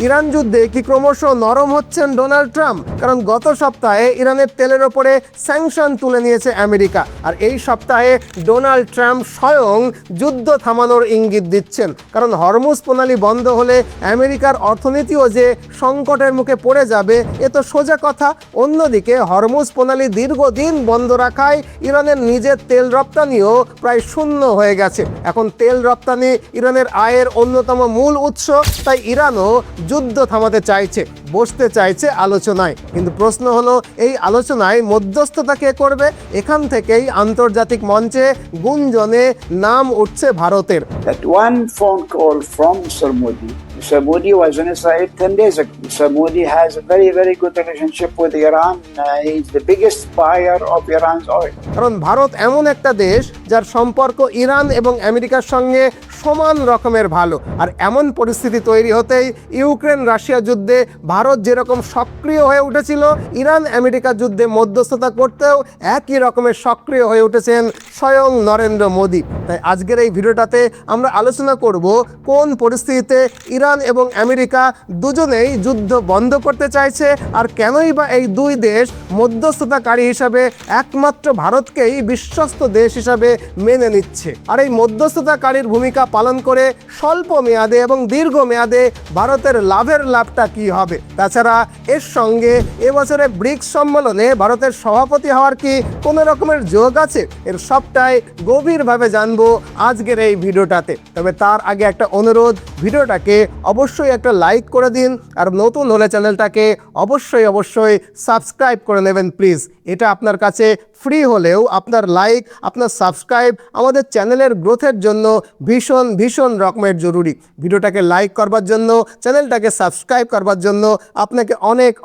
Iran যুদ্ধে কি ক্রমশ নরম হচ্ছেন ডোনাল্ড ট্রাম্প? কারণ গত সপ্তাহে ইরানের তেলের ওপরে স্যাংশন তুলে নিয়েছে আমেরিকা, আর এই সপ্তাহে ডোনাল্ড ট্রাম্প স্বয়ং যুদ্ধ থামানোর ইঙ্গিত দিচ্ছেন। কারণ হরমুজ প্রণালী বন্ধ হলে আমেরিকার অর্থনীতিও যে সংকটের মুখে পড়ে যাবে এ তো সোজা কথা। অন্যদিকে হরমুজ প্রণালী দীর্ঘদিন বন্ধ রাখায় ইরানের নিজের তেল রপ্তানিও প্রায় শূন্য হয়ে গেছে। এখন তেল রপ্তানি ইরানের আয়ের অন্যতম মূল উৎস, তাই ইরানও যুদ্ধ থামাতে চাইছে, বসতে চাইছে আলোচনায়। কিন্তু প্রশ্ন হলো, এই আলোচনায় মধ্যস্থতা কে করবে? এখান থেকেই আন্তর্জাতিক মঞ্চে গুঞ্জনে নাম উঠছে ভারতের। That one phone call from Mr. Modi was on Israel 10 days ago. Mr. Modi has a very good relationship with Iran. He's the biggest buyer of Iran's oil. কারণ ভারত এমন একটা দেশ যার সম্পর্ক ইরান এবং আমেরিকার সঙ্গে সমান রকমের ভালো। আর এমন পরিস্থিতি তৈরি হতেই ইউক্রেন রাশিয়া যুদ্ধে ভারত যেরকম সক্রিয় হয়ে উঠেছিল, ইরান আমেরিকা যুদ্ধে মধ্যস্থতা করতেও একই রকমের সক্রিয় হয়ে উঠেছেন স্বয়ং নরেন্দ্র মোদী। তাই আজকের এই ভিডিওটাতে আমরা আলোচনা করব কোন পরিস্থিতিতে ইরান এবং আমেরিকা দুজনেই যুদ্ধ বন্ধ করতে চাইছে, আর কেনই বা এই দুই দেশ মধ্যস্থতাকারী হিসাবে একমাত্র ভারতকেই বিশ্বস্ত দেশ হিসাবে মেনে নিচ্ছে। আর এই মধ্যস্থতাকারীর ভূমিকা পালন করে স্বল্প মেয়াদে এবং দীর্ঘ মেয়াদে ভারতের লাভটা কি হবে? তাছাড়া এর সঙ্গে এবছরে ব্রিক্স সম্মেলনে ভারতের সভাপতি হওয়ার কি কোনো রকমের যোগ আছে? এর সবটাই গভীরভাবে জানবো আজকের এই ভিডিওটাতে। তবে তার আগে একটা অনুরোধ, ভিডিওটাকে অবশ্যই একটা লাইক করে দিন, আর নতুন হলে চ্যানেলটাকে অবশ্যই সাবস্ক্রাইব করে নেবেন প্লিজ। এটা আপনার কাছে ফ্রি হলেও আপনার লাইক, আপনার সাবস্ক্রাইব আমাদের চ্যানেলের গ্রোথের জন্য ভীষণ রকমের জরুরি। ভিডিওটাকে লাইক করবার জন্য, চ্যানেলটাকে সাবস্ক্রাইব করবার জন্য আপনাকে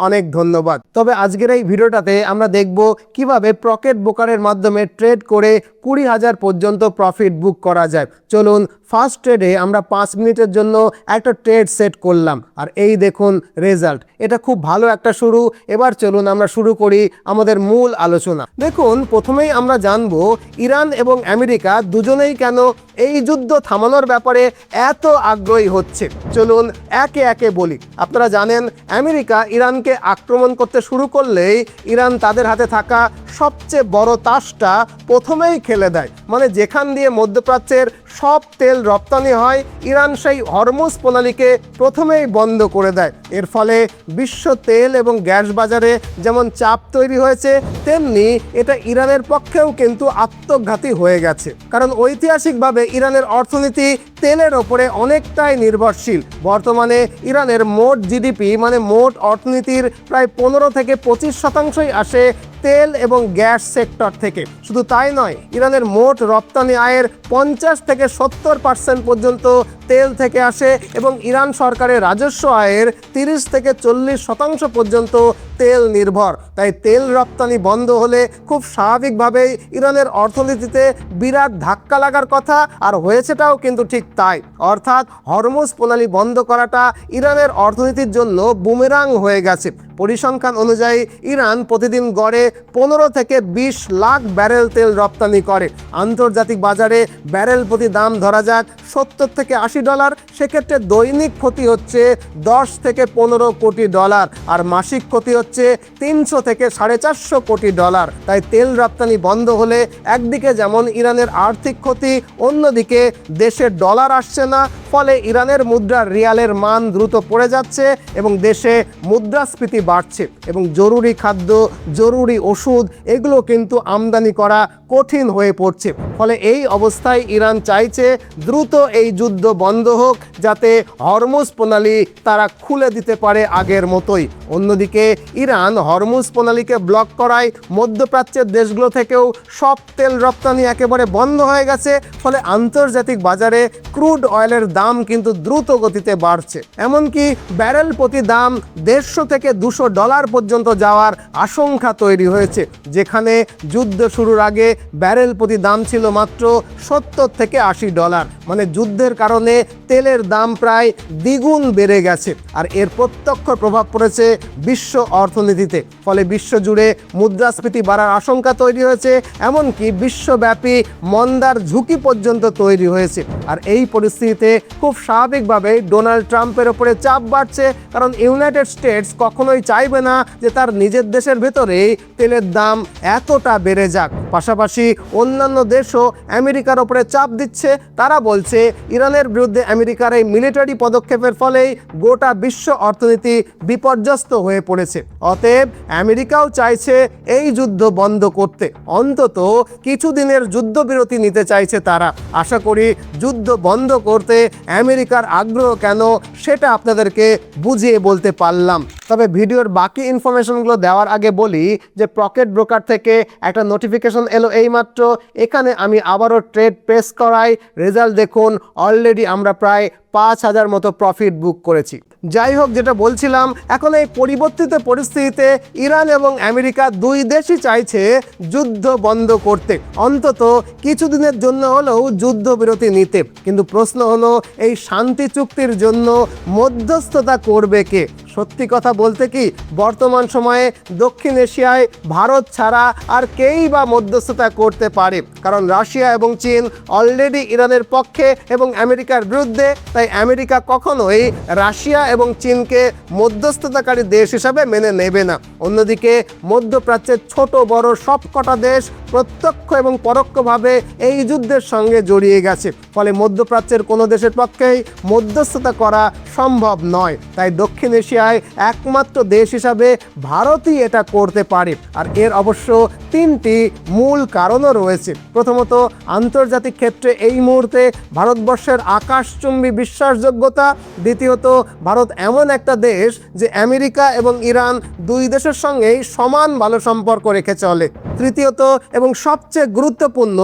অনেক ধন্যবাদ। তবে আজকের এই ভিডিওটাতে আমরা দেখব কিভাবে পকেট ব্রোকারের মাধ্যমে ট্রেড করে 20,000 পর্যন্ত প্রফিট বুক করা যায়। চলুন, ফার্স্ট ট্রেডে আমরা 5 মিনিটের জন্য একটা ট্রেড সেট করলাম, আর এই দেখুন রেজাল্ট। এটা খুব ভালো একটা শুরু। এবার চলুন আমরা শুরু করি আমাদের মূল আলোচনা। দেখুন, প্রথমেই আমরা জানবো ইরান এবং আমেরিকা দুজনেই কেন এই যুদ্ধ থামানোর ব্যাপারে এত আগ্রহী হচ্ছে। চলুন একে একে বলি। আপনারা জানেন, আমেরিকা ইরানকে আক্রমণ করতে শুরু করলেই ইরান তাদের হাতে থাকা সবচেয়ে বড় তাসটা প্রথমেই খেলে দেয়। মানে যেখান দিয়ে মধ্যপ্রাচ্যের সব তেল রপ্তানি হয়, ইরান সেই হরমুজ প্রণালীকে প্রথমেই বন্ধ করে দেয়। এর ফলে বিশ্ব তেল এবং গ্যাস বাজারে যেমন চাপ তৈরি হয়েছে, তেমনি এটা ইরানের পক্ষেও কিন্তু আত্মঘাতী হয়ে গেছে। কারণ ঐতিহাসিকভাবে ইরানের অর্থনীতি তেলের ওপরে অনেকটাই নির্ভরশীল। বর্তমানে ইরানের মোট জিডিপি মানে মোট অর্থনীতির প্রায় 15 থেকে 25% আসে তেল এবং গ্যাস সেক্টর থেকে। শুধু তাই নয়, ইরানের মোট রপ্তানি আয়ের 50 থেকে 70% পর্যন্ত তেল থেকে আসে, এবং ইরান সরকারের রাজস্ব আয়ের 30 থেকে 40% পর্যন্ত তেল নির্ভর। তাই তেল রপ্তানি বন্ধ হলে খুব স্বাভাবিকভাবেই ইরানের অর্থনীতিতে বিরাট ধাক্কা লাগার কথা, আর হয়েছেটাও কিন্তু ঠিক তাই। অর্থাৎ হরমুজ প্রণালী বন্ধ করাটা ইরানের অর্থনীতির জন্য বুমেরাং হয়ে গেছে। পরিসংখ্যান অনুযায়ী ইরান প্রতিদিন গড়ে 15 থেকে 20 লাখ ব্যারেল তেল রপ্তানি করে। আন্তর্জাতিক বাজারে ব্যারেল প্রতি দাম ধরা যাক $70 থেকে $80, সেক্ষেত্রে দৈনিক ক্ষতি হচ্ছে $10 থেকে $15 কোটি, আর মাসিক ক্ষতি হচ্ছে $300 থেকে $450 কোটি। তাই তেল রপ্তানি বন্ধ হলে একদিকে যেমন ইরানের আর্থিক ক্ষতি, অন্যদিকে দেশের ডলার আসছে না, ফলে ইরানের মুদ্রার রিয়ালের মান দ্রুত পড়ে যাচ্ছে এবং দেশে মুদ্রাস্ফীতি বাড়ছে, এবং জরুরি খাদ্য, জরুরি ওষুধ এগুলো কিন্তু আমদানি করা কঠিন হয়ে পড়ছে। ফলে এই অবস্থায় ইরান চাইছে দ্রুত এই যুদ্ধ বন্ধ হোক, যাতে হরমুজ প্রণালী তারা খুলে দিতে পারে আগের মতোই। অন্যদিকে ইরান হরমুজ প্রণালীকে ব্লক করায় মধ্যপ্রাচ্যের দেশগুলো থেকেও সব তেল রপ্তানি একেবারে বন্ধ হয়ে গেছে। ফলে আন্তর্জাতিক বাজারে ক্রুড অয়েলের দাম কিন্তু দ্রুত গতিতে বাড়ছে। এমনকি ব্যারেল প্রতি দাম $150 থেকে $200 পর্যন্ত যাওয়ার আশঙ্কা তৈরি হয়েছে, যেখানে যুদ্ধ শুরুর আগে ব্যারেল প্রতি দাম ছিল মাত্র $70 থেকে $80। মানে যুদ্ধের কারণে ফলে তেলের দাম প্রায় দ্বিগুণ বেড়ে গেছে। আর এর প্রত্যক্ষ প্রভাব পড়েছে বিশ্ব অর্থনীতিতে। ফলে বিশ্বজুড়ে মুদ্রাস্ফীতি বাড়ার আশঙ্কা তৈরি হয়েছে, এমনকি বিশ্বব্যাপী মন্দার ঝুঁকি পর্যন্ত তৈরি হয়েছে। আর এই পরিস্থিতিতে খুব স্বাভাবিকভাবেই ডোনাল্ড ট্রাম্পের ওপরে চাপ বাড়ছে, কারণ ইউনাইটেড স্টেটস কখনোই চাইবে না যে তার নিজের দেশের ভেতরেই তেলের দাম এতটা বেড়ে যাক। পাশাপাশি অন্যান্য দেশও আমেরিকার ওপরে চাপ দিচ্ছে। তারা বলছে ইরানের বিরুদ্ধে আমেরিকার এই মিলিটারি পদক্ষেপের ফলেই গোটা বিশ্ব অর্থনীতি বিপর্যস্ত হয়ে পড়েছে। অতএব আমেরিকাও চাইছে এই যুদ্ধ বন্ধ করতে, অন্তত কিছুদিনের যুদ্ধবিরতি নিতে চাইছে তারা। আশা করি যুদ্ধ বন্ধ করতে আমেরিকার আগ্রহ কেন সেটা আপনাদেরকে বুঝিয়ে বলতে পারলাম। তবে ভিডিওর বাকি ইনফরমেশনগুলো দেওয়ার আগে বলি যে পকেট ব্রোকার থেকে একটা নোটিফিকেশন এলো এইমাত্র। এখানে আমি আবারও ট্রেড প্রেস করাই, রেজাল্ট দেখুন, অলরেডি আমরা প্রায় 5,000 মতো প্রফিট বুক করেছি। যাই হোক, যেটা বলছিলাম, এখন এই পরিবর্তিত পরিস্থিতিতে ইরান এবং আমেরিকা দুই দেশই চাইছে যুদ্ধ বন্ধ করতে, অন্তত কিছুদিনের জন্য হলেও যুদ্ধবিরতি নিতে। কিন্তু প্রশ্ন হলো, এই শান্তি চুক্তির জন্য মধ্যস্থতা করবে কে? সত্যি কথা বলতে কি, বর্তমান সময়ে দক্ষিণ এশিয়ায় ভারত ছাড়া আর কেই বা মধ্যস্থতা করতে পারে? কারণ রাশিয়া এবং চীন অলরেডি ইরানের পক্ষে এবং আমেরিকার বিরুদ্ধে। তাই আমেরিকা কখনোই রাশিয়া এবং চীনকে মধ্যস্থতাকারী দেশ হিসাবে মেনে নেবে না। অন্যদিকে মধ্যপ্রাচ্যের ছোট বড় সবকটা দেশ প্রত্যক্ষ এবং পরোক্ষভাবে এই যুদ্ধের সঙ্গে জড়িয়ে গেছে। ফলে মধ্যপ্রাচ্যের কোনো দেশের পক্ষেই মধ্যস্থতা করা সম্ভব নয়। তাই দক্ষিণ এশিয়ায় একমাত্র দেশ হিসাবে ভারতই এটা করতে পারে। আর এর অবশ্য তিনটি মূল কারণও রয়েছে। প্রথমত, আন্তর্জাতিক ক্ষেত্রে এই মুহূর্তে ভারতবর্ষের আকাশচুম্বী বিশ্বাসযোগ্যতা। দ্বিতীয়ত, ভারত এমন একটা দেশ যে আমেরিকা এবং ইরান দুই দেশের সঙ্গেই সমান ভালো সম্পর্ক রেখে চলে। তৃতীয়ত এবং সবচেয়ে গুরুত্বপূর্ণ,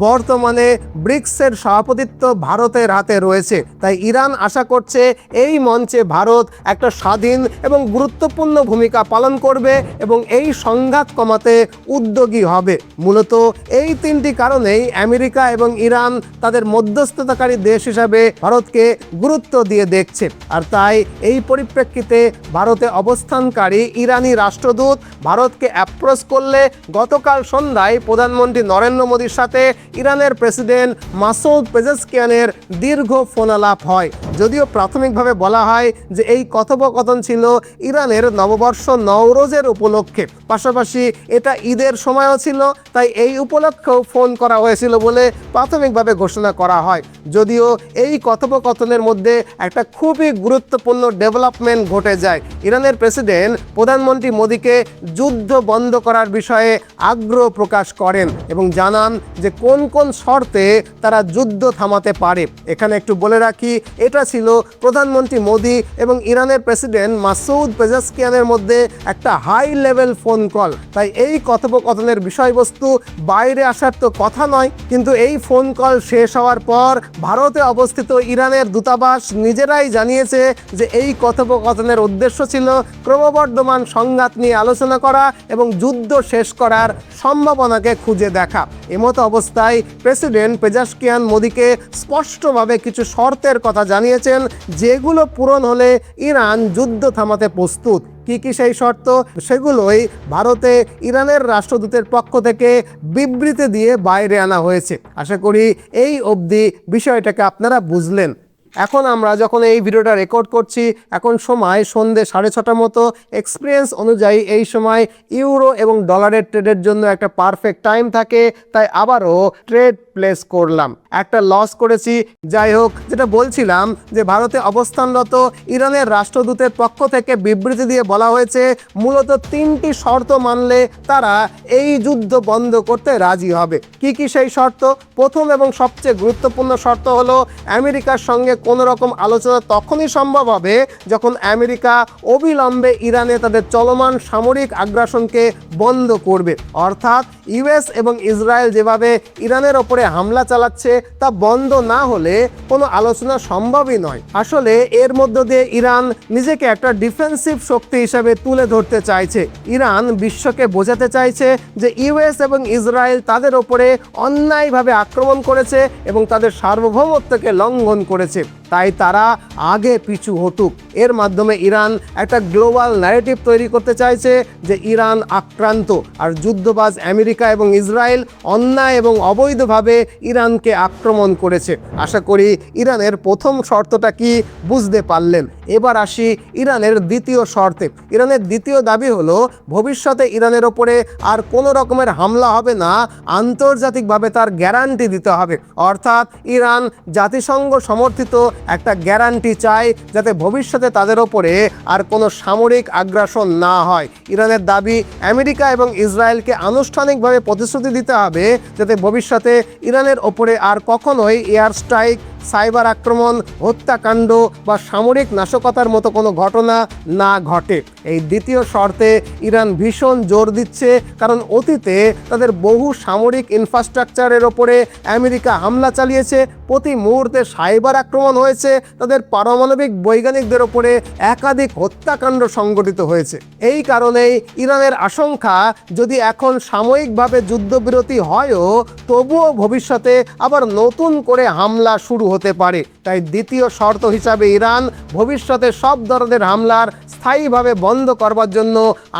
বর্তমানে ব্রিক্সের সভাপতিত্ব ভারতের হাতে রয়েছে। তাই ইরান আশা করছে এই মঞ্চে ভারত একটা স্বাধীন এবং গুরুত্বপূর্ণ ভূমিকা পালন করবে এবং এই সংঘাত কমাতে উদ্যোগী হবে। মূলত এই তিনটি কারণেই আমেরিকা এবং ইরান তাদের মধ্যস্থতাকারী দেশ হিসাবে ভারতকে গুরুত্ব দিয়ে দেখছে। আর তাই এই পরিপ্রেক্ষিতে ভারতে অবস্থানকারী ইরানি রাষ্ট্রদূত ভারতকে অ্যাপ্রোচ করলে গতকাল সন্ধ্যায় প্রধানমন্ত্রী নরেন্দ্র মোদীর সাথে ইরানের প্রেসিডেন্ট মাসুদ পেজেশকিয়ানের দীর্ঘ ফোনালাপ হয়। যদিও প্রাথমিকভাবে বলা হয় যে এই কথোপকথন ছিল ইরানের নববর্ষ নওরোজের উপলক্ষে, পাশাপাশি এটা ঈদের সময়ও ছিল, তাই এই উপলক্ষেও ফোন করা হয়েছিল বলে প্রাথমিকভাবে ঘোষণা করা হয়। যদিও এই কথোপকথনের মধ্যে একটা খুবই গুরুত্বপূর্ণ ডেভেলপমেন্ট ঘটে যায়। ইরানের প্রেসিডেন্ট প্রধানমন্ত্রী মোদীকে যুদ্ধ বন্ধ করার বিষয়ে আগ্রহ প্রকাশ করেন এবং জানান যে কোন কোন শর্তে তারা যুদ্ধ থামাতে পারে। এখানে একটু বলে রাখি, এটা ছিল প্রধানমন্ত্রী মোদী এবং ইরানের প্রেসিডেন্ট মাসুদ পেজেশকিয়ানের মধ্যে একটা হাই লেভেল ফোন কল। তাই এই কথোপকথনের বিষয়বস্তু বাইরে আসার তো কথা নয়, কিন্তু এই ফোন কল শেষ হওয়ার পর ভারতে অবস্থিত ইরানের দূতাবাস নিজেরাই জানিয়েছে যে এই কথোপকথনের উদ্দেশ্য ছিল ক্রমবর্ধমান সংঘাত নিয়ে আলোচনা করা এবং যুদ্ধ শেষ করার সম্ভাবনাকে খুঁজে দেখা। এমতো অবস্থায় প্রেসিডেন্ট পেজেশকিয়ান মোদীকে স্পষ্টভাবে কিছু শর্তের কথা জানিয়েছেন, যেগুলো পূরণ হলে ইরান যুদ্ধ থামাতে প্রস্তুত। কি কি সেই শর্ত? সেগুলোই ভারতে ইরানের রাষ্ট্রদূতের পক্ষ থেকে বিবৃতি দিয়ে বাইরে আনা হয়েছে। আশা করি এই অবধি বিষয়টাকে আপনারা বুঝলেন। এখন আমরা যখন এই ভিডিওটা রেকর্ড করছি, এখন সময় সন্ধ্যে 6:30 মতো। এক্সপিরিয়েন্স অনুযায়ী এই সময় ইউরো এবং ডলারের ট্রেডের জন্য একটা পারফেক্ট টাইম থাকে, তাই আবারও ট্রেড প্লেস করলাম। একটা লস করেছি। যাই হোক, যেটা বলছিলাম যে ভারতে অবস্থানরত ইরানের রাষ্ট্রদূতের পক্ষ থেকে বিবৃতি দিয়ে বলা হয়েছে মূলত তিনটি শর্ত মানলে তারা এই যুদ্ধ বন্ধ করতে রাজি হবে। কি কি সেই শর্ত? প্রথম এবং সবচেয়ে গুরুত্বপূর্ণ শর্ত হলো আমেরিকার সঙ্গে কোনো রকম আলোচনা তখনই সম্ভব হবে যখন আমেরিকা অবিলম্বে ইরানে তাদের চলমান সামরিক আগ্রাসনকে বন্ধ করবে। অর্থাৎ ইউএস এবং ইসরায়েল যেভাবে ইরানের ওপরে হামলা চালাচ্ছে তা বন্ধ না হলে কোনো আলোচনা সম্ভবই নয়। আসলে এর মধ্য দিয়ে ইরান নিজেকে একটা ডিফেন্সিভ শক্তি হিসেবে তুলে ধরতে চাইছে। ইরান বিশ্বকে বোঝাতে চাইছে যে ইউএস এবং ইসরায়েল তাদের ওপরে অন্যায়ভাবে আক্রমণ করেছে এবং তাদের সার্বভৌমত্বকে লঙ্ঘন করেছে। তাই তারা আগে পিছু হটুক। এর মাধ্যমে ইরান একটা গ্লোবাল ন্যারেটিভ তৈরি করতে চাইছে যে ইরান আক্রান্ত, আর যুদ্ধবাজ আমেরিকা এবং ইসরায়েল অন্যায় এবং অবৈধভাবে ইরানকে আক্রমণ করেছে। আশা করি ইরানের প্রথম শর্তটা কি বুঝতে পারলেন। এবার আসি ইরানের দ্বিতীয় শর্তে। ইরানের দ্বিতীয় দাবি হলো ভবিষ্যতে ইরানের ওপরে আর কোনো রকমের হামলা হবে না, আন্তর্জাতিকভাবে তার গ্যারান্টি দিতে হবে। অর্থাৎ ইরান জাতিসংঘ সমর্থিত একটা গ্যারান্টি চায় যাতে ভবিষ্যতে তাদের ওপরে আর কোনো সামরিক আগ্রাসন না হয়। ইরানের দাবি আমেরিকা এবং ইসরায়েলকে আনুষ্ঠানিকভাবে প্রতিশ্রুতি দিতে হবে যাতে ভবিষ্যতে ইরানের ওপরে আর কখনোই এয়ার স্ট্রাইক, সাইবার আক্রমণ, হত্যাকাণ্ড বা সামরিক নাশকতার মতো কোনো ঘটনা না ঘটে। এই দ্বিতীয় শর্তে ইরান ভীষণ জোর দিচ্ছে, কারণ অতীতে তাদের বহু সামরিক ইনফ্রাস্ট্রাকচারের ওপরে আমেরিকা হামলা চালিয়েছে, প্রতি মুহূর্তে সাইবার আক্রমণ হয়েছে, তাদের পারমাণবিক বৈজ্ঞানিকদের ওপরে একাধিক হত্যাকাণ্ড সংঘটিত হয়েছে। এই কারণেই ইরানের আশঙ্কা যদি এখন সাময়িকভাবে যুদ্ধবিরতি হয়ও তবুও ভবিষ্যতে আবার নতুন করে হামলা শুরু হতে পারে। তাই দ্বিতীয় শর্ত হিসাবে ইরান ভবিষ্যতে সব ধরনের হামলার স্থায়ীভাবে বন্ধ করবার জন্য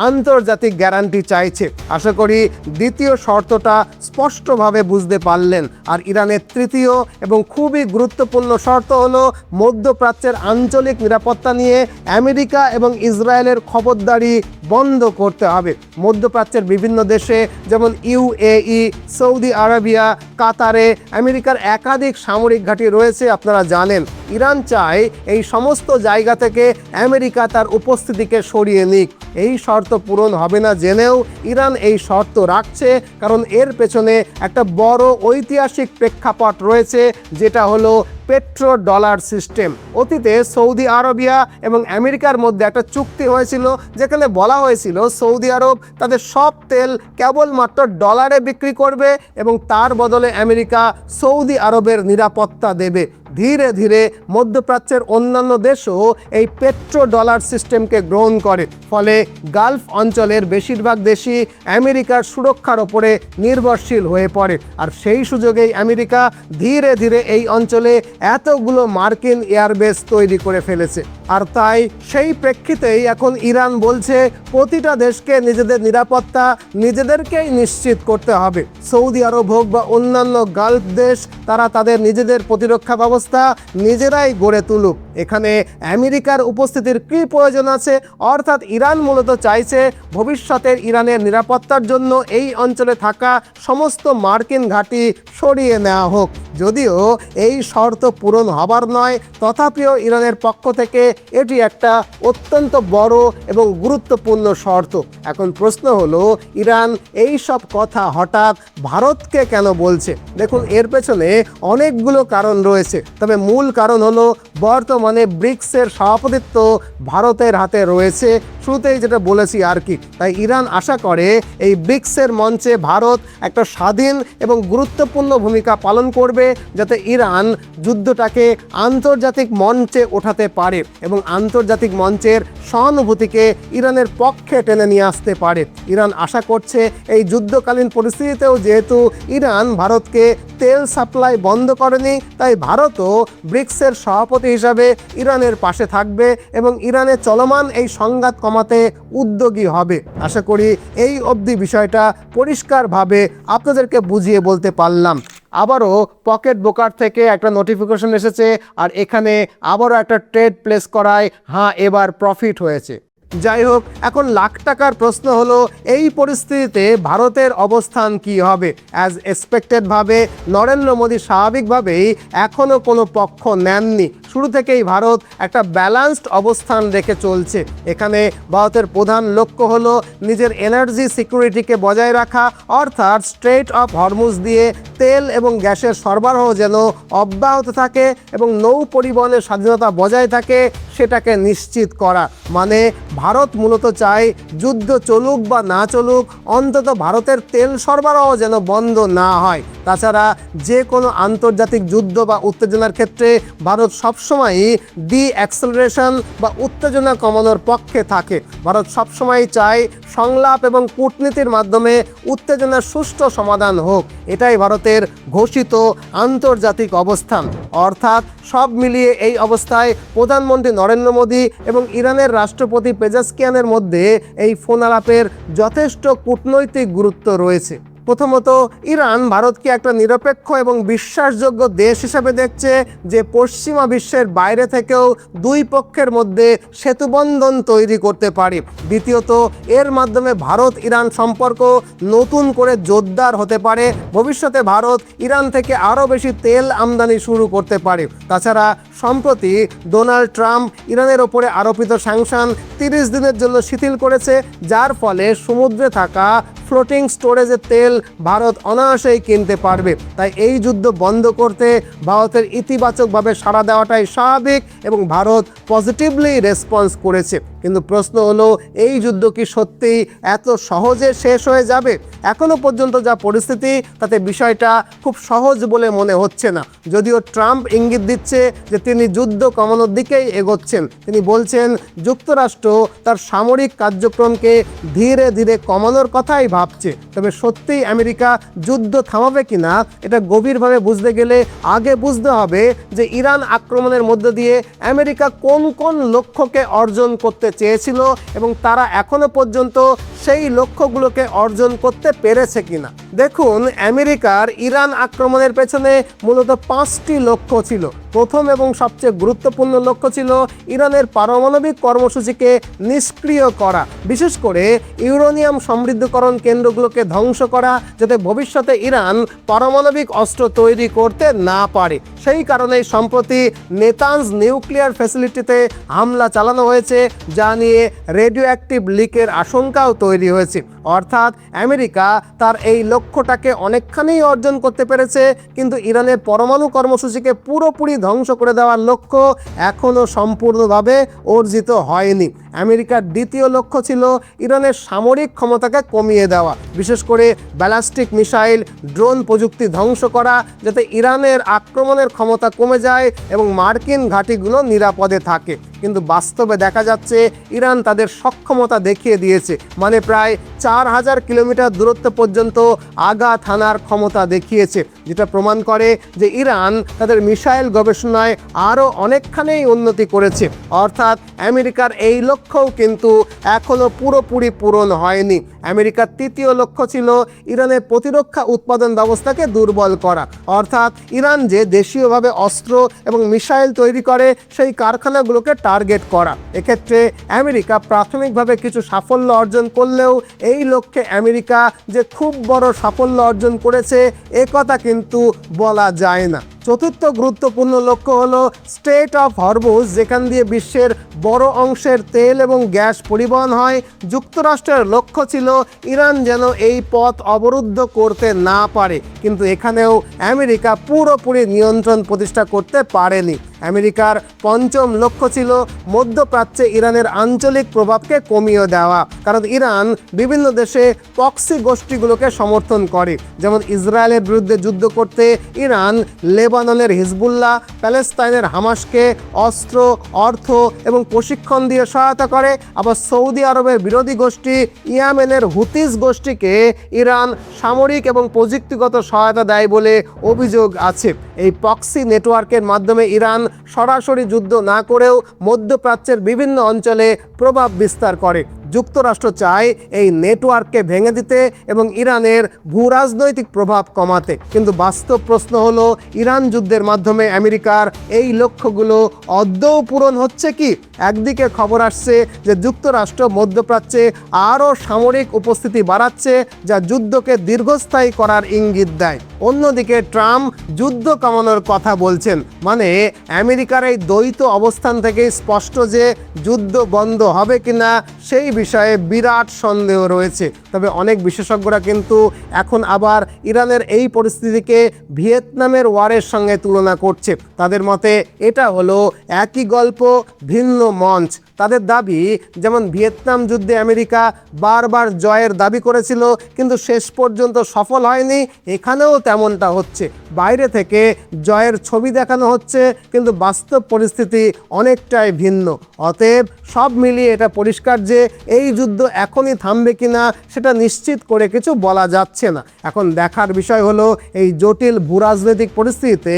আন্তর্জাতিক গ্যারান্টি চাইছে। আশা করি দ্বিতীয় শর্তটা স্পষ্টভাবে বুঝতে পারলেন। আর ইরানের তৃতীয় এবং খুবই গুরুত্বপূর্ণ শর্ত হলো মধ্যপ্রাচ্যের আঞ্চলিক নিরাপত্তা নিয়ে আমেরিকা এবং ইসরায়েলের খবরদারি বন্ধ করতে হবে। মধ্যপ্রাচ্যের বিভিন্ন দেশে যেমন ইউএই, সৌদি আরবিয়া, কাতারে আমেরিকার একাধিক সামরিক ঘাঁটি রয়েছে, আপনারা জানেন। ইরান চায় এই সমস্ত জায়গা থেকে আমেরিকা তার উপস্থিতিকে সরিয়ে নিক। এই শর্ত পূরণ হবে না জেনেও ইরান এই শর্ত রাখছে, কারণ এর পেছনে একটা বড় ঐতিহাসিক প্রেক্ষাপট রয়েছে, যেটা হলো পেট্রো ডলার সিস্টেম। অতীতে সৌদি আরবিয়া এবং আমেরিকার মধ্যে একটা চুক্তি হয়েছিল, যেখানে বলা হয়েছিল সৌদি আরব তাদের সব তেল কেবলমাত্র ডলারে বিক্রি করবে এবং তার বদলে আমেরিকা সৌদি আরবের নিরাপত্তা দেবে। ধীরে ধীরে মধ্যপ্রাচ্যের অন্যান্য দেশও এই পেট্রো ডলার সিস্টেমকে গ্রহণ করে, ফলে গালফ অঞ্চলের বেশিরভাগ দেশই আমেরিকার সুরক্ষার ওপরে নির্ভরশীল হয়ে পড়ে। আর সেই সুযোগেই আমেরিকা ধীরে ধীরে এই অঞ্চলে এতগুলো মার্কিন এয়ারবেস তৈরি করে ফেলেছে। আর তাই সেই প্রেক্ষিতেই এখন ইরান বলছে প্রতিটা দেশকে নিজেদের নিরাপত্তা নিজেদেরকেই নিশ্চিত করতে হবে। সৌদি আরব হোক বা অন্যান্য গালফ দেশ, তারা তাদের নিজেদের প্রতিরক্ষা ব্যবস্থা নিজেরাই গড়ে তুলুক। এখানে আমেরিকার উপস্থিতির কী প্রয়োজন আছে? অর্থাৎ ইরান মূলত চাইছে ভবিষ্যতের ইরানের নিরাপত্তার জন্য এই অঞ্চলে থাকা সমস্ত মার্কিন ঘাঁটি সরিয়ে নেওয়া হোক। যদিও এই শর্ত পূরণ হবার নয়, তথাপিও ইরানের পক্ষ থেকে এটি একটা অত্যন্ত বড় এবং গুরুত্বপূর্ণ শর্ত। এখন প্রশ্ন হলো, ইরান এই সব কথা হঠাৎ ভারতকে কেন বলছে? দেখুন, এর পেছনে অনেকগুলো কারণ রয়েছে, তবে মূল কারণ হলো বর্তমানে ব্রিক্সের সভাপতিত্ব ভারতের হাতে রয়েছে। শুরুতেই যেটা বলেছি আর কি, তাই ইরান আশা করে এই ব্রিক্সের মঞ্চে ভারত একটা স্বাধীন এবং গুরুত্বপূর্ণ ভূমিকা পালন করবে, যাতে ইরান যুদ্ধটাকে আন্তর্জাতিক মঞ্চে ওঠাতে পারে এবং আন্তর্জাতিক মঞ্চের সহানুভূতিকে ইরানের পক্ষে টেনে নিয়ে আসতে পারে। ইরান আশা করছে এই যুদ্ধকালীন পরিস্থিতিতেও যেহেতু ইরান ভারতকে তেল সাপ্লাই বন্ধ করেনি, তাই ভারতও ব্রিক্সের সভাপতি হিসাবে ইরানের পাশে থাকবে এবং ইরানের চলমান এই সংঘাত কমাতে উদ্যোগী হবে। আশা করি এই অবধি বিষয়টা পরিষ্কারভাবে আপনাদেরকে বুঝিয়ে বলতে পারলাম। আবারও পকেট বোকার থেকে একটা নোটিফিকেশন এসেছে, আর এখানে আবারও একটা ট্রেড প্লেস করায় হ্যাঁ এবার প্রফিট হয়েছে। যাই হোক, এখন লাখ টাকার প্রশ্ন হলো এই পরিস্থিতিতে ভারতের অবস্থান কি হবে? অ্যাজ এক্সপেক্টেডভাবে নরেন্দ্র মোদী স্বাভাবিকভাবেই এখনও কোনো পক্ষ নেননি। শুরু থেকেই ভারত একটা ব্যালান্সড অবস্থান রেখে চলছে। এখানে ভারতের প্রধান লক্ষ্য হলো নিজের এনার্জি সিকিউরিটিকে বজায় রাখা, অর্থাৎ স্ট্রেইট অফ হরমুজ দিয়ে তেল এবং গ্যাসের সরবরাহ যেন অব্যাহত থাকে এবং নৌ পরিবহনের স্বাধীনতা বজায় থাকে, সেটাকে নিশ্চিত করা। মানে ভারত মূলত চায় যুদ্ধ চলুক বা না চলুক, অন্তত ভারতের তেল সরবরাহ যেন বন্ধ না হয়। তাছাড়া যে কোনো আন্তর্জাতিক যুদ্ধ বা উত্তেজনার ক্ষেত্রে ভারত সব সবসময়ই অ্যাক্সেলারেশন বা উত্তেজনা কমানোর পক্ষে থাকে। ভারত সবসময় চায় সংলাপ এবং কূটনীতির মাধ্যমে উত্তেজনার সুষ্ঠু সমাধান হোক। এটাই ভারতের ঘোষিত আন্তর্জাতিক অবস্থান। অর্থাৎ সব মিলিয়ে এই অবস্থায় প্রধানমন্ত্রী নরেন্দ্র মোদী এবং ইরানের রাষ্ট্রপতি পেজাশকিয়ানের মধ্যে এই ফোন আলাপের যথেষ্ট কূটনৈতিক গুরুত্ব রয়েছে। প্রথমত, ইরান ভারতকে একটা নিরপেক্ষ এবং বিশ্বাসযোগ্য দেশ হিসেবে দেখছে, যে পশ্চিমা বিশ্বের বাইরে থেকেও দুই পক্ষের মধ্যে সেতুবন্ধন তৈরি করতে পারে। দ্বিতীয়ত, এর মাধ্যমে ভারত ইরান সম্পর্ক নতুন করে জোরদার হতে পারে। ভবিষ্যতে ভারত ইরান থেকে আরও বেশি তেল আমদানি শুরু করতে পারে। তাছাড়া সম্প্রতি ডোনাল্ড ট্রাম্প ইরানের ওপরে আরোপিত স্যাংশন 30 দিনের জন্য শিথিল করেছে, যার ফলে সমুদ্রে থাকা ফ্লোটিং স্টোরেজের তেল ভারত অনায়াসেই কিনতে পারবে। তাই এই যুদ্ধ বন্ধ করতে ভারতের ইতিবাচকভাবে সাড়া দেওয়াটাই স্বাভাবিক এবং ভারত পজিটিভলি রেসপন্স করেছে। কিন্তু প্রশ্ন হলো, এই যুদ্ধ কি সত্যিই এত সহজে শেষ হয়ে যাবে? এখনও পর্যন্ত যা পরিস্থিতি, তাতে বিষয়টা খুব সহজ বলে মনে হচ্ছে না। যদিও ট্রাম্প ইঙ্গিত দিচ্ছে যে তিনি যুদ্ধ কমানোর দিকেই এগোচ্ছেন। তিনি বলছেন যুক্তরাষ্ট্র তার সামরিক কার্যক্রমকে ধীরে ধীরে কমানোর কথাই ভাবছে। তবে সত্যিই আমেরিকা যুদ্ধ থামাবে কিনা, এটা গভীরভাবে বুঝতে গেলে আগে বুঝতে হবে যে ইরান আক্রমণের মধ্য দিয়ে আমেরিকা কোন কোন লক্ষ্যকে অর্জন করতে চেয়েছিল এবং তারা এখনো পর্যন্ত সেই লক্ষ্যগুলোকে অর্জন করতে পেরেছে কিনা। দেখুন, আমেরিকার ইরান আক্রমণের পেছনে মূলত 5টি লক্ষ্য ছিল। প্রথম এবং সবচেয়ে গুরুত্বপূর্ণ লক্ষ্য ছিল ইরানের পারমাণবিক কর্মসূচিকে নিষ্ক্রিয় করা, বিশেষ করে ইউরেনিয়াম সমৃদ্ধকরণ কেন্দ্রগুলোকে ধ্বংস করা, যাতে ভবিষ্যতে ইরান পারমাণবিক অস্ত্র তৈরি করতে না পারে। সেই কারণেই সম্প্রতি নেতানজ নিউক্লিয়ার ফ্যাসিলিটিতে হামলা চালানো হয়েছে, যা নিয়ে রেডিও অ্যাক্টিভ লিকের আশঙ্কাও তৈরি হয়েছে। অর্থাৎ আমেরিকা তার এই লক্ষ্যটাকে অনেকখানি অর্জন করতে পেরেছে, কিন্তু ইরানের পরমাণু কর্মসূচিকে পুরোপুরি ধ্বংস করে দেওয়ার লক্ষ্য এখনও সম্পূর্ণভাবে অর্জিত হয়নি। আমেরিকার দ্বিতীয় লক্ষ্য ছিল ইরানের সামরিক ক্ষমতাকে কমিয়ে দেওয়া, বিশেষ করে ব্যালিস্টিক মিসাইল, ড্রোন প্রযুক্তি ধ্বংস করা, যাতে ইরানের আক্রমণের ক্ষমতা কমে যায় এবং মার্কিন ঘাঁটিগুলো নিরাপদে থাকে। কিন্তু বাস্তবে দেখা যাচ্ছে ইরান তাদের সক্ষমতা দেখিয়ে দিয়েছে, মানে প্রায় 4000 কিলোমিটার দূরত্ব পর্যন্ত আঘাত হানার ক্ষমতা দেখিয়েছে, যেটা প্রমাণ করে যে ইরান তাদের মিসাইল গবেষণায় আরও অনেকখানি উন্নতি করেছে। অর্থাৎ আমেরিকার এই লক্ষ্যও কিন্তু এখনও পুরোপুরি পূরণ হয়নি। আমেরিকার তৃতীয় লক্ষ্য ছিল ইরানের প্রতিরক্ষা উৎপাদন ব্যবস্থাকে দুর্বল করা, অর্থাৎ ইরান যে দেশীয়ভাবে অস্ত্র এবং মিসাইল তৈরি করে সেই কারখানাগুলোকে টার্গেট করা। এক্ষেত্রে আমেরিকা প্রাথমিকভাবে কিছু সাফল্য অর্জন করলেও এই লক্ষ্যে আমেরিকা যে খুব বড় সাফল্য অর্জন করেছে এ কথা কিন্তু বলা যায় না। চতুর্থ গুরুত্বপূর্ণ লক্ষ্য হলো স্ট্রেট অফ হরমুজ, যেখান দিয়ে বিশ্বের বড় অংশের তেল এবং গ্যাস পরিবহন হয়। যুক্তরাষ্ট্রের লক্ষ্য ছিল ইরান যেন এই পথ অবরুদ্ধ করতে না পারে, কিন্তু এখানেও আমেরিকা পুরোপুরি নিয়ন্ত্রণ প্রতিষ্ঠা করতে পারেনি। আমেরিকার পঞ্চম লক্ষ্য ছিল মধ্যপ্রাচ্যে ইরানের আঞ্চলিক প্রভাবকে কমিয়ে দেওয়া, কারণ ইরান বিভিন্ন দেশে প্রক্সি গোষ্ঠীগুলোকে সমর্থন করে। যেমন ইসরায়েলের বিরুদ্ধে যুদ্ধ করতে ইরান লেবাননের হিজবুল্লাহ, প্যালেস্তাইনের হামাসকে অস্ত্র, অর্থ এবং প্রশিক্ষণ দিয়ে সহায়তা করে। আবার সৌদি আরবের বিরোধী গোষ্ঠী ইয়েমেনের হুতিস গোষ্ঠীকে ইরান সামরিক এবং প্রযুক্তিগত সহায়তা দেয় বলে অভিযোগ আছে। এই প্রক্সি নেটওয়ার্কের মাধ্যমে ইরান সরাসরি যুদ্ধ না করেও মধ্যপ্রাচ্যের বিভিন্ন অঞ্চলে প্রভাব বিস্তার করে। যুক্তরাষ্ট্র চায় এই নেটওয়ার্ককে ভেঙে দিতে এবং ইরানের ভূরাজনৈতিক প্রভাব কমাতে। কিন্তু বাস্তব প্রশ্ন হলো, ইরান যুদ্ধের মাধ্যমে আমেরিকার এই লক্ষ্যগুলো আদৌ পূরণ হচ্ছে কি? একদিকে খবর আসছে যে যুক্তরাষ্ট্র মধ্যপ্রাচ্যে আরও সামরিক উপস্থিতি বাড়াচ্ছে, যা যুদ্ধকে দীর্ঘস্থায়ী করার ইঙ্গিত দেয়। অন্যদিকে ট্রাম্প যুদ্ধ কমানোর কথা বলছেন, মানে আমেরিকার এই দ্বৈত অবস্থান থেকেই স্পষ্ট যে যুদ্ধ বন্ধ হবে কিনা সেই বিষয়ে বিরাট সন্দেহ রয়েছে। তবে অনেক বিশেষজ্ঞরা কিন্তু এখন আবার ইরানের এই পরিস্থিতিকে ভিয়েতনামের ওয়ারের সঙ্গে তুলনা করছে। তাদের মতে এটা হলো একই গল্প, ভিন্ন মঞ্চ। তাদের দাবি, যেমন ভিয়েতনাম যুদ্ধে আমেরিকা বারবার জয়ের দাবি করেছিল কিন্তু শেষ পর্যন্ত সফল হয়নি, এখানেও তেমনটা হচ্ছে। বাইরে থেকে জয়ের ছবি দেখানো হচ্ছে, কিন্তু বাস্তব পরিস্থিতি অনেকটাই ভিন্ন। অতএব সব মিলিয়ে এটা পরিষ্কার যে এই যুদ্ধ এখনই থামবে কিনা সেটা নিশ্চিত করে কিছু বলা যাচ্ছে না। এখন দেখার বিষয় হলো এই জটিল ভূরাজনৈতিক পরিস্থিতিতে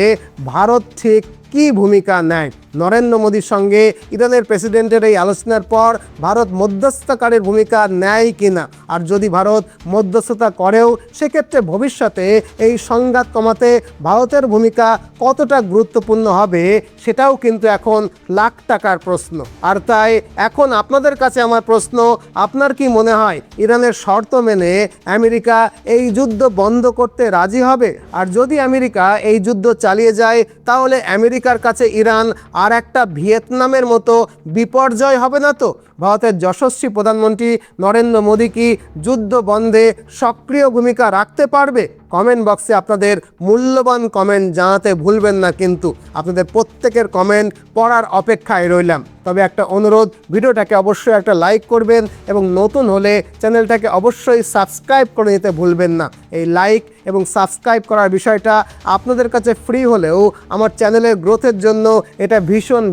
ভারত ঠিক কী ভূমিকা নেয়। নরেন্দ্র মোদীর সঙ্গে ইরানের প্রেসিডেন্টের এই আলোচনার পর ভারত মধ্যস্থকারীর ভূমিকা নেয় কিনা, আর যদি ভারত মধ্যস্থতা করেও সেক্ষেত্রে ভবিষ্যতে এই সংঘাত কমাতে ভারতের ভূমিকা কতটা গুরুত্বপূর্ণ হবে সেটাও কিন্তু এখন লাখ টাকার প্রশ্ন। আর তাই এখন আপনাদের কাছে আমার প্রশ্ন, আপনার কি মনে হয় ইরানের শর্ত মেনে আমেরিকা এই যুদ্ধ বন্ধ করতে রাজি হবে? আর যদি আমেরিকা এই যুদ্ধ চালিয়ে যায় তাহলে আমেরিকার কাছে ইরান আর একটা ভিয়েতনামের মতো বিপর্যয় হবে না তো? ভারতের যশস্বী প্রধানমন্ত্রী নরেন্দ্র মোদী কি যুদ্ধ বন্ধে সক্রিয় ভূমিকা রাখতে পারবে? কমেন্ট বক্সে আপনাদের মূল্যবান কমেন্ট জানাতে ভুলবেন না, কিন্তু আপনাদের প্রত্যেকের কমেন্ট পড়ার অপেক্ষায় রইলাম। তবে একটা অনুরোধ, ভিডিওটাকে অবশ্যই একটা লাইক করবেন এবং নতুন হলে চ্যানেলটাকে অবশ্যই সাবস্ক্রাইব করে নিতে ভুলবেন না। এই লাইক এবং সাবস্ক্রাইব করার বিষয়টা আপনাদের কাছে ফ্রি হলেও আমার চ্যানেলের গ্রোথের জন্য এটা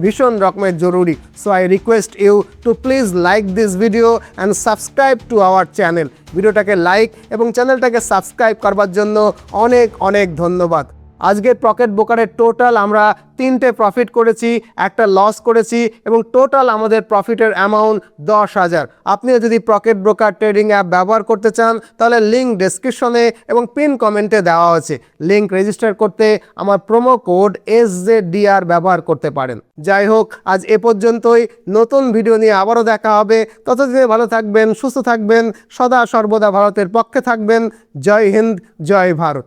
ভীষণ রকমের জরুরি। So I request you to please like this video and subscribe to our channel. ভিডিওটাকে লাইক এবং চ্যানেলটাকে সাবস্ক্রাইব করবার জন্য অনেক ধন্যবাদ। আজকের পকেট ব্রোকারের টোটাল আমরা 3টে প্রফিট করেছি, একটা লস করেছি এবং টোটাল আমাদের প্রফিটের অ্যামাউন্ট 10,000। আপনিও যদি পকেট ব্রোকার ট্রেডিং অ্যাপ ব্যবহার করতে চান তাহলে লিঙ্ক ডেসক্রিপশনে এবং পিন কমেন্টে দেওয়া আছে। লিঙ্ক রেজিস্টার করতে আমার প্রোমো কোড SZDR ব্যবহার করতে পারেন। যাই হোক, আজ এ পর্যন্তই। নতুন ভিডিও নিয়ে আবারও দেখা হবে। ততদিনে ভালো থাকবেন, সুস্থ থাকবেন, সদা সর্বদা ভারতের পক্ষে থাকবেন। জয় হিন্দ, জয় ভারত।